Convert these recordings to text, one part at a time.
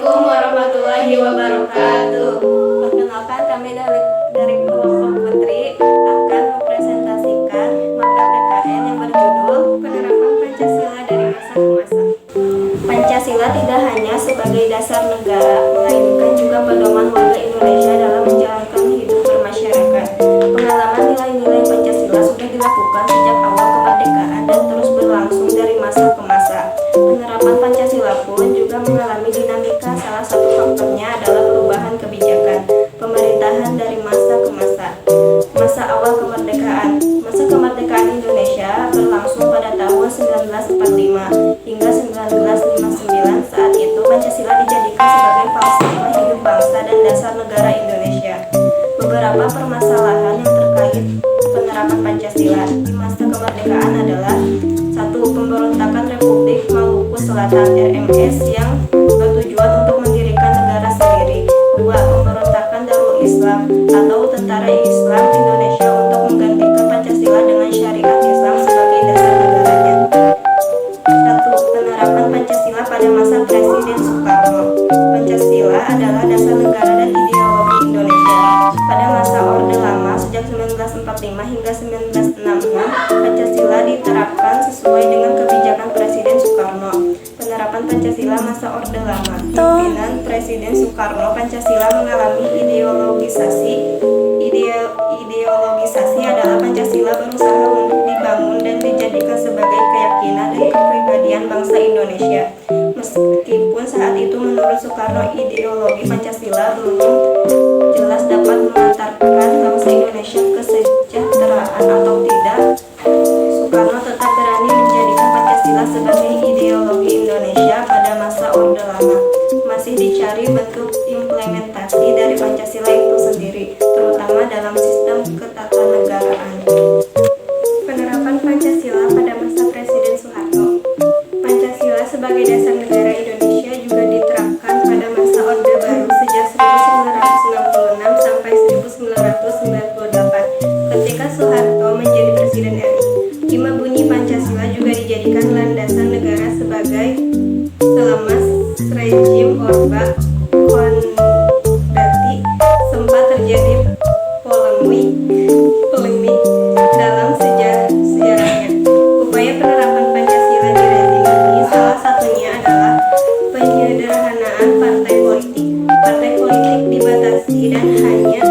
Assalamualaikum warahmatullahi wabarakatuh. Perkenalkan, kami dari kelompok Putri akan mempresentasikan materi PKN yang berjudul Penerapan Pancasila dari Masa ke Masa. Pancasila tidak hanya sebagai dasar negara, melainkan juga pedoman warga Indonesia dalam menjalankan hidup bermasyarakat. Pengalaman nilai-nilai Pancasila sudah dilakukan sejak awal kemerdekaan dan terus berlangsung dari masa ke masa. Penerapan Pancasila pun juga mengalami dinamika. Salah satu faktornya adalah perubahan kebijakan pemerintahan dari masa ke masa. Masa awal kemerdekaan. Masa kemerdekaan Indonesia berlangsung pada tahun 1945 hingga 1959. Saat itu Pancasila dijadikan sebagai falsafah hidup bangsa dan dasar negara Indonesia. Beberapa permasalahan yang terkait penerapan Pancasila di masa kemerdekaan adalah: 1. Pemberontakan Republik Maluku Selatan RMS yang bertujuan untuk mendirikan negara sendiri. 2. Pemberontakan Darul Islam atau Tentara Islam Indonesia untuk menggantikan Pancasila dengan syariat Islam sebagai dasar negaranya. 1. Penerapan Pancasila pada masa Presiden Soekarno. Pancasila adalah dasar negara dan ideologi Indonesia. Pada masa Orde Lama sejak 1945 hingga 1966, Pancasila diterapkan sesuai dengan kebijakan Presiden Soekarno. Penerapan Pancasila masa Orde Lama. Pimpinan Presiden Soekarno, Pancasila mengalami ideologisasi. Ideologisasi adalah Pancasila berusaha untuk dibangun dan dijadikan sebagai keyakinan dan kepribadian bangsa Indonesia. Meskipun saat itu menurut Soekarno ideologi Pancasila belum jelas dapat mengantarkan bangsa Indonesia kesejahteraan atau tidak, Soekarno tetap berani menjadikan Pancasila sebagai ideologi Indonesia pada masa Orde Lama. Masih dicari bentuk implementasi dari Pancasila itu sendiri, terutama dalam sistem ketatanegaraan. Penerapan Pancasila pada masa Presiden Soeharto. Pancasila sebagai dasar negara Indonesia juga diterapkan pada masa Orde Baru sejak 1966 sampai 1998 ketika Soeharto menjadi Presiden RI. 5. Bunyi Pancasila juga dijadikan landasan negara sebagai selama rezim Orba Kondaty sempat terjadi polemik dalam sejarahnya. Upaya penerapan Pancasila di rezim ini salah satunya adalah penyederhanaan partai politik. Partai politik dibatasi dan hanya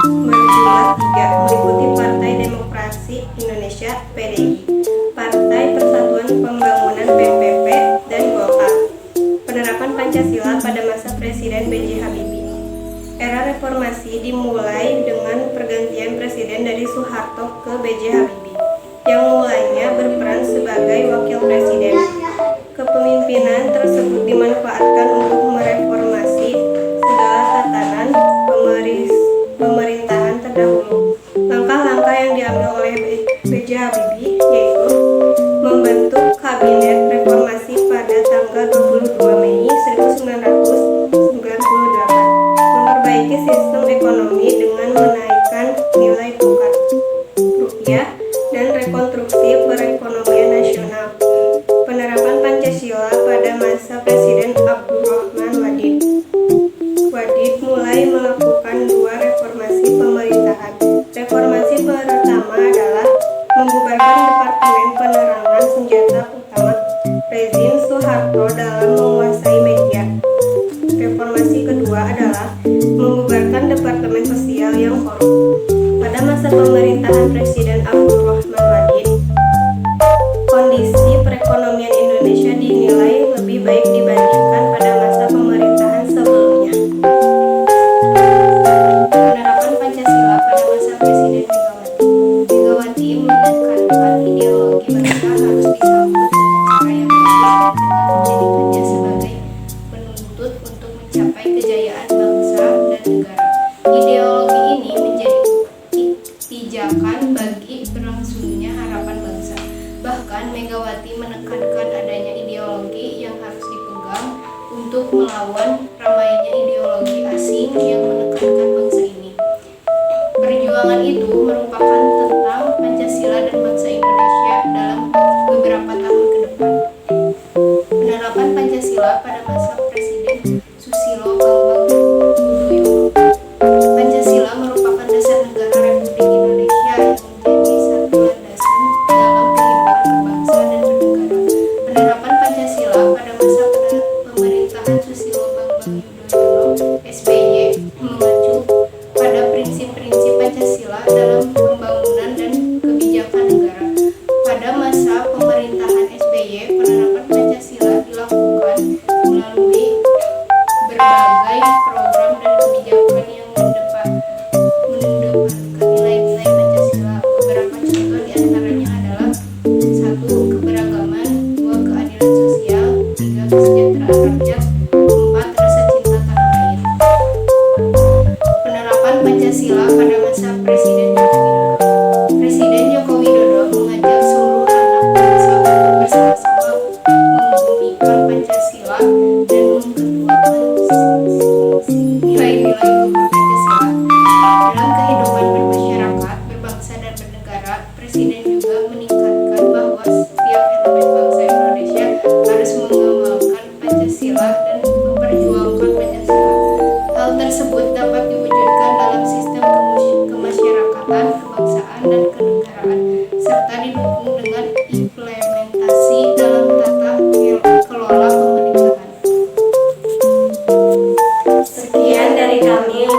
berjumlah 3, meliputi Partai Demokrasi Indonesia (PDI), Partai Persatuan Pembangunan (PPP), dan Golkar. Penerapan Pancasila pada masa Presiden B.J. Habibie. Era reformasi dimulai dengan pergantian presiden dari Soeharto ke B.J. Habibie, yang mulanya berperan sebagai wakil presiden. Kepemimpinan tersebut dimanfaatkan untuk mereformasi segala tatanan pemerintahan terdahulu. Langkah-langkah yang diambil oleh B.J. Habibie yaitu membentuk Kabinet Reformasi pada tanggal 22 Mei 1998, memperbaiki sistem ekonomi dengan menaikkan nilai tukar rupiah dan rekonstruksi perekonomian nasional. Penerapan Pancasila pada masa Presiden Abdurrahman Wahid. Wahid mulai melakukan 2 reformasi pemerintahan. Reformasi pertama adalah membubarkan Departemen Penerangan Senjata Utama rezim Soeharto dalam menguasai media. Reformasi kedua adalah membubarkan Departemen Sosial yang korup. Pada masa pemerintahan Presiden Abdurrahman Wahid, kondisi perekonomian Indonesia dinilai lebih baik dibandingkan pada masa pemerintahan sebelumnya. Penerapan Pancasila pada masa Presiden Megawati menekankan ideologi bangsa harus disambut dengan cara yang baik dengan menjadikannya sebagai penuntut untuk mencapai kejayaan bangsa dan negara. Ideologi ini menjadi pijakan bagi berlangsungnya harapan bangsa. Bahkan Megawati menekankan adanya ideologi yang harus dipegang untuk melawan ramainya ideologi asing yang menekankan bangsa ini. Perjuangan itu merupakan tentang Pancasila dan bangsa Indonesia dalam beberapa tahun ke depan. Penerapan Pancasila pada masa Presiden Susilo Bambang Yudhoyono (SBY) mengacu pada prinsip-prinsip Pancasila dalam pembangunan dan kebijakan negara. Pada masa pemerintahan SBY, penerapan Pancasila dilakukan melalui berbagai program dan kebijakan yang mendepankan nilai-nilai Pancasila. Beberapa contoh diantaranya adalah: 1. Keberagaman, 2. Keadilan sosial, 3. Kesejahteraan rakyat, 4. Rasa cinta tanah air. Penerapan Pancasila pada masa Presiden Joko Widodo. Presiden Joko Widodo mengajak seluruh anak bangsa untuk bersama-sama membumikan Pancasila dan mengedepankan nilai-nilai luhur Pancasila dalam kehidupan bermasyarakat, berbangsa dan bernegara. Presiden juga meningkatkan bahwa setiap elemen bangsa Indonesia harus mengamalkan Pancasila dan memperjuangkan Pancasila. Hal tersebut dapat diwujudkan dalam sistem kemasyarakatan, kebangsaan, dan kenegaraan, serta didukung dengan implementasi dalam tata kelola pemerintahan. Sekian dari kami.